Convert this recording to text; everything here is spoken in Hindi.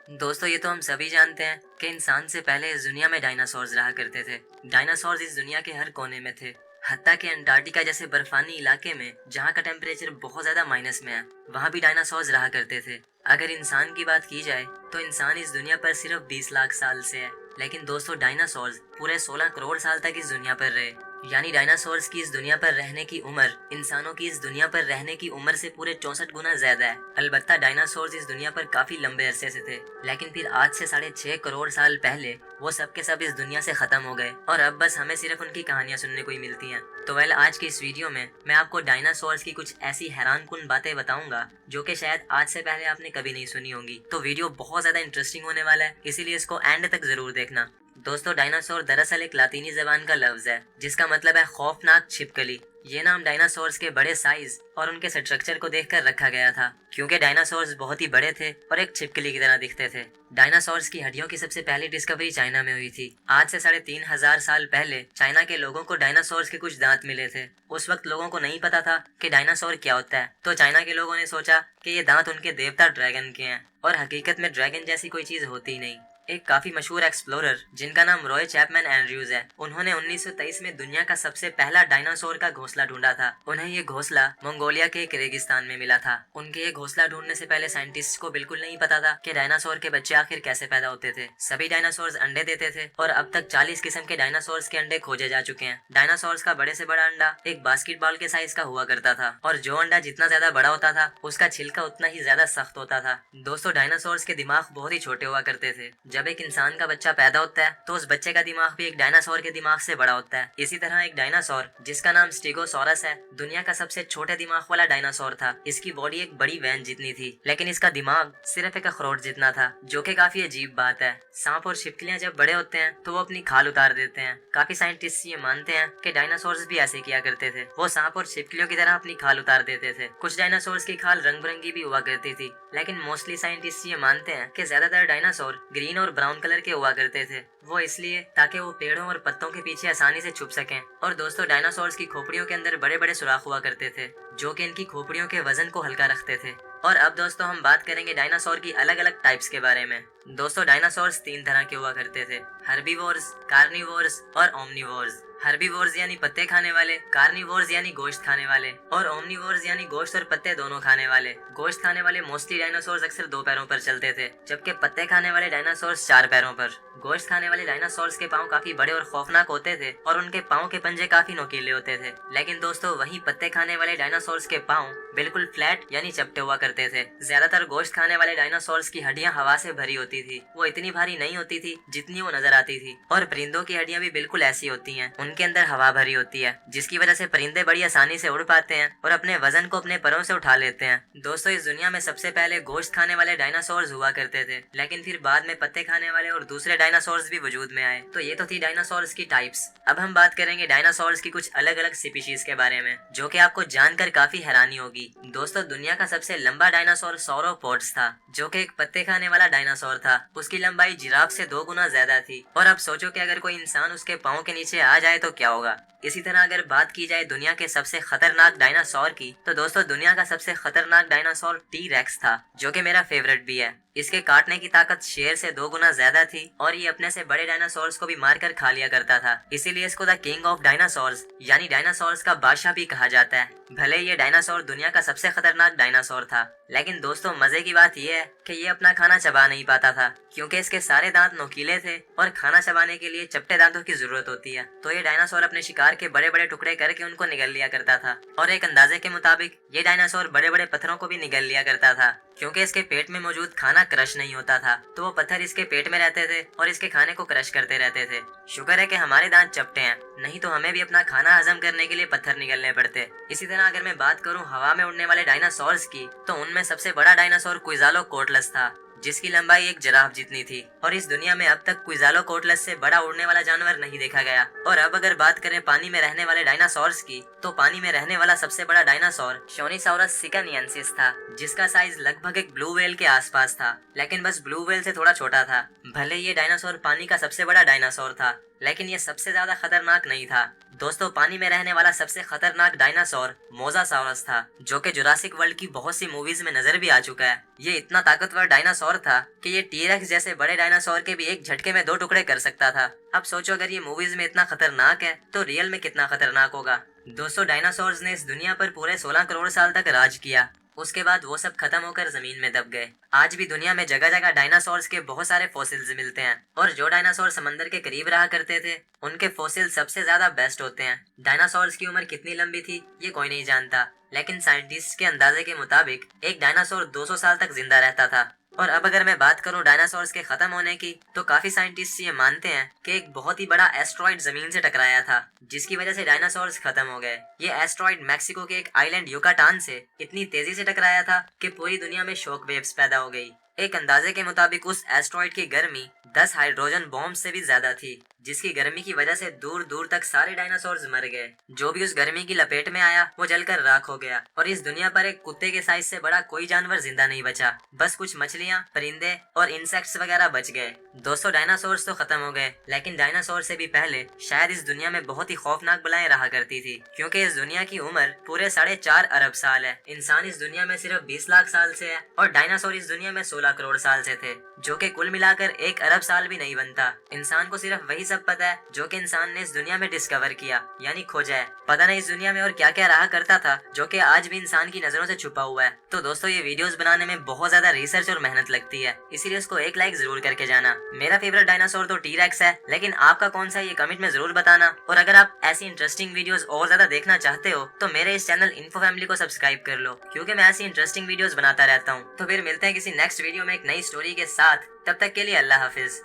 दोस्तों ये तो हम सभी जानते हैं कि इंसान से पहले इस दुनिया में डायनासोर्स रहा करते थे। डायनासोर्स इस दुनिया के हर कोने में थे। हत्ता कि अंटार्कटिका जैसे बर्फानी इलाके में जहाँ का टेम्परेचर बहुत ज्यादा माइनस में है, वहाँ भी डायनासोर्स रहा करते थे। अगर इंसान की बात की जाए तो इंसान इस दुनिया पर सिर्फ 20 लाख साल से है, लेकिन दोस्तों डायनासोर्स पूरे 16 करोड़ साल तक इस दुनिया पर रहे। यानी डायनासोर्स की इस दुनिया पर रहने की उम्र इंसानों की इस दुनिया पर रहने की उम्र से पूरे 64 गुना ज्यादा है। अलबत्ता डायनासोर्स इस दुनिया पर काफी लंबे अरसे से थे, लेकिन फिर आज से 6.5 करोड़ साल पहले वो सब के सब इस दुनिया से खत्म हो गए और अब बस हमें सिर्फ उनकी कहानियां सुनने को ही मिलती हैं। तो आज की इस वीडियो में मैं आपको डायनासोर्स की कुछ ऐसी हैरानकुन बातें बताऊंगा जो कि शायद आज से पहले आपने कभी नहीं सुनी होंगी। तो वीडियो बहुत ज्यादा इंटरेस्टिंग होने वाला है, इसीलिए इसको एंड तक जरूर देखना। दोस्तों डायनासोर दरअसल एक लातीनी जबान का लफ्ज है जिसका मतलब है खौफनाक छिपकली। ये नाम डायनासोर्स के बड़े साइज और उनके स्ट्रक्चर को देखकर रखा गया था, क्योंकि डायनासोर्स बहुत ही बड़े थे और एक छिपकली की तरह दिखते थे। डायनासोर्स की हड्डियों की सबसे पहली डिस्कवरी चाइना में हुई थी। आज से 3,500 साल पहले चाइना के लोगों को डायनासोर्स के कुछ दांत मिले थे। उस वक्त लोगों को नहीं पता था कि डायनासोर क्या होता है, तो चाइना के लोगों ने सोचा कि ये दांत उनके देवता ड्रैगन के हैं, और हकीकत में ड्रैगन जैसी कोई चीज होती नहीं। एक काफी मशहूर एक्सप्लोरर जिनका नाम रॉय चैपमैन एंड्रयूज है, उन्होंने 1923 में दुनिया का सबसे पहला डायनासोर का घोंसला ढूंढा था। उन्हें ये घोंसला मंगोलिया के एक रेगिस्तान में मिला था। उनके ये घोंसला ढूंढने से पहले साइंटिस्ट को बिल्कुल नहीं पता था कि डायनासोर के बच्चे आखिर कैसे पैदा होते थे। सभी डायनासोर अंडे देते थे और अब तक 40 किस्म के डायनासोर के अंडे खोजे जा चुके हैं। डायनासोर का बड़े से बड़ा अंडा एक बास्केटबॉल के साइज का हुआ करता था, और जो अंडा जितना ज्यादा बड़ा होता था उसका छिलका उतना ही ज्यादा सख्त होता था। दोस्तों डायनासोर के दिमाग बहुत ही छोटे हुआ करते थे। जब एक इंसान का बच्चा पैदा होता है तो उस बच्चे का दिमाग भी एक डायनासोर के दिमाग से बड़ा होता है। इसी तरह एक डायनासोर जिसका नाम स्टीगोसॉरस है दुनिया का सबसे छोटे दिमाग वाला डायनासोर था। इसकी बॉडी एक बड़ी वैन जितनी थी, लेकिन इसका दिमाग सिर्फ एक अखरोट जितना था, जो कि काफी अजीब बात है। सांप और छिपकलियां जब बड़े होते हैं तो वो अपनी खाल उतार देते हैं। काफी साइंटिस्ट ये मानते हैं कि डायनासोर्स भी ऐसे किया करते थे, वो सांप और छिपकलियों की तरह अपनी खाल उतार देते थे। कुछ डायनासोर्स की खाल रंग बिरंगी भी हुआ करती थी, लेकिन मोस्टली साइंटिस्ट ये मानते हैं कि ज्यादातर डायनासोर ग्रीन और ब्राउन कलर के हुआ करते थे। वो इसलिए ताकि वो पेड़ों और पत्तों के पीछे आसानी से छुप सकें। और दोस्तों डायनासोर्स की खोपड़ियों के अंदर बड़े बड़े सुराख हुआ करते थे, जो कि इनकी खोपड़ियों के वजन को हल्का रखते थे। और अब दोस्तों हम बात करेंगे डायनासोर की अलग अलग टाइप्स के बारे में। दोस्तों डायनासोर्स 3 तरह के हुआ करते थे, हर्बीवोर्स, कार्निवोर्स और ओमनिवोर्स। हर्बीवोर्स यानी पत्ते खाने वाले, कार्निवोर्स यानी गोश्त खाने वाले, और ओमनिवोर्स यानी गोश्त और पत्ते दोनों खाने वाले। गोश्त खाने वाले मोस्टली डायनासोर्स अक्सर 2 पैरों पर चलते थे, जबकि पत्ते खाने वाले डायनासोर्स 4 पैरों पर। गोश्त खाने वाले डायनासोर्स के पांव काफी बड़े और खौफनाक होते थे और उनके पांव के पंजे काफी नुकीले होते थे। लेकिन दोस्तों वही पत्ते खाने वाले डायनासोर्स के पांव बिल्कुल फ्लैट यानी चपटे हुआ करते थे। ज्यादातर गोश्त खाने वाले डायनासोर्स की हड्डियां हवा से भरी होती थी। वो इतनी भारी नहीं होती थी जितनी वो नजर आती थी। और परिंदों की हड्डियां भी बिल्कुल ऐसी होती हैं, उनके अंदर हवा भरी होती है, जिसकी वजह से परिंदे बड़ी आसानी से उड़ पाते हैं और अपने वजन को अपने परों से उठा लेते हैं। दोस्तों इस दुनिया में सबसे पहले गोश्त खाने वाले डायनासोर्स हुआ करते थे, लेकिन फिर बाद में पत्ते खाने वाले और दूसरे डायनासोर्स भी वजूद में आए। तो ये तो थी डायनासोर्स की टाइप्स। अब हम बात करेंगे डायनासोर्स की कुछ अलग अलग स्पीशीज के बारे में, जो कि आपको जानकर काफी हैरानी होगी। दोस्तों दुनिया का सबसे लंबा डायनासोर सौरोपोड्स था, जो कि एक पत्ते खाने वाला डायनासोर था। उसकी लंबाई जिराफ से 2 गुना ज्यादा थी। और अब सोचो कि अगर कोई इंसान उसके पाँव के नीचे आ जाए तो क्या होगा। इसी तरह अगर बात की जाए दुनिया के सबसे खतरनाक डायनासोर की, तो दोस्तों दुनिया का सबसे खतरनाक डायनासोर टी रेक्स था, जो कि मेरा फेवरेट भी है। इसके काटने की ताकत शेर से 2 गुना ज्यादा थी और ये अपने से बड़े डायनासोर्स को भी मारकर खा लिया करता था। इसीलिए इसको द किंग ऑफ डायनासोर्स यानी डायनासोर्स का बादशाह भी कहा जाता है। भले ये डायनासोर दुनिया का सबसे खतरनाक डायनासोर था, लेकिन दोस्तों मजे की बात यह है कि ये अपना खाना चबा नहीं पाता था, क्योंकि इसके सारे दांत नुकीले थे और खाना चबाने के लिए चपटे दांतों की जरूरत होती है। तो ये डायनासोर अपने शिकार के बड़े बड़े टुकड़े करके उनको निगल लिया करता था। और एक अंदाजे के मुताबिक ये डायनासोर बड़े बड़े पत्थरों को भी निगल लिया करता था, क्योंकि इसके पेट में मौजूद खाना क्रश नहीं होता था, तो वो पत्थर इसके पेट में रहते थे और इसके खाने को क्रश करते रहते थे। शुक्र है कि हमारे दांत चपटे हैं, नहीं तो हमें भी अपना खाना हजम करने के लिए पत्थर निगलने पड़ते। इसी तरह अगर मैं बात करूं हवा में उड़ने वाले डायनासोर्स की, तो उनमें सबसे बड़ा डायनासोर क्विज़ालोकोटलस था, जिसकी लंबाई एक जिराफ जितनी थी। और इस दुनिया में अब तक क्विज़ालोकोटलस से बड़ा उड़ने वाला जानवर नहीं देखा गया। और अब अगर बात करें पानी में रहने वाले डायनासोर्स की, तो पानी में रहने वाला सबसे बड़ा डायनासोर शोनीसॉरस सिकानियंसिस था, जिसका साइज लगभग एक ब्लू व्हेल के आसपास था, लेकिन बस ब्लू व्हेल से थोड़ा छोटा था। भले ये डायनासोर पानी का सबसे बड़ा डायनासोर था, लेकिन ये सबसे ज्यादा खतरनाक नहीं था। दोस्तों पानी में रहने वाला सबसे खतरनाक डायनासोर मोजासाउरस था, जो कि जुरासिक वर्ल्ड की बहुत सी मूवीज में नजर भी आ चुका है। ये इतना ताकतवर डायनासोर दौर था कि ये टीरेक्स जैसे बड़े डायनासोर के भी एक झटके में 2 टुकड़े कर सकता था। अब सोचो अगर ये मूवीज में इतना खतरनाक है तो रियल में कितना खतरनाक होगा। दोस्तों डायनासोर्स ने इस दुनिया पर पूरे 16 करोड़ साल तक राज किया। उसके बाद वो सब खत्म होकर जमीन में दब गए। आज भी दुनिया में जगह जगह डायनासोर्स के बहुत सारे फॉसिल्स मिलते हैं और जो डायनासोर समंदर के करीब रहा करते थे उनके फॉसिल सबसे ज्यादा बेस्ट होते हैं। डायनासोर्स की उम्र कितनी लंबी थी ये कोई नहीं जानता, लेकिन साइंटिस्ट के अंदाजे के मुताबिक एक डायनासोर 200 साल तक जिंदा रहता था। और अब अगर मैं बात करूं डायनासोर्स के खत्म होने की, तो काफी साइंटिस्ट ये मानते हैं कि एक बहुत ही बड़ा एस्ट्रॉइड जमीन से टकराया था जिसकी वजह से डायनासोर्स खत्म हो गए। ये एस्ट्रॉइड मैक्सिको के एक आइलैंड युकाटान से इतनी तेजी से टकराया था कि पूरी दुनिया में शॉक वेव्स पैदा हो गई। एक अंदाजे के मुताबिक उस एस्ट्रॉइड की गर्मी 10 हाइड्रोजन बॉम्ब से भी ज्यादा थी, जिसकी गर्मी की वजह से दूर दूर तक सारे डायनासोर्स मर गए। जो भी उस गर्मी की लपेट में आया वो जलकर राख हो गया और इस दुनिया पर एक कुत्ते के साइज से बड़ा कोई जानवर जिंदा नहीं बचा। बस कुछ मछलियां, परिंदे और इंसेक्ट्स वगैरह बच गए। दोस्तों डायनासोर्स तो खत्म हो गए, लेकिन डायनासोर से भी पहले शायद इस दुनिया में बहुत ही खौफनाक बलाएं रहा करती थी, क्योंकि इस दुनिया की उम्र पूरे 4.5 अरब साल है। इंसान इस दुनिया में सिर्फ 20 लाख साल से है और डायनासोर इस दुनिया में 16 करोड़ साल से थे, जो कि कुल मिलाकर 1 अरब साल भी नहीं बनता। इंसान को सिर्फ वही सब पता है जो कि इंसान ने इस दुनिया में डिस्कवर किया, यानी खोजा है। पता नहीं इस दुनिया में और क्या क्या रहा करता था जो कि आज भी इंसान की नजरों से छुपा हुआ है। तो दोस्तों ये वीडियोस बनाने में बहुत ज्यादा रिसर्च और मेहनत लगती है, इसीलिए इसको एक लाइक जरूर करके जाना। मेरा फेवरेट डायनासोर तो टीरेक्स है, लेकिन आपका कौन सा ये कमेंट में जरूर बताना। और अगर आप ऐसी इंटरेस्टिंग वीडियोस और ज्यादा देखना चाहते हो तो मेरे इस चैनल इन्फो फैमिली को सब्सक्राइब कर लो, क्योंकि मैं ऐसी इंटरेस्टिंग वीडियोस बनाता रहता हूँ। तो फिर मिलते हैं किसी नेक्स्ट वीडियो में एक नई स्टोरी के साथ। तब तक के लिए अल्लाह हाफिज।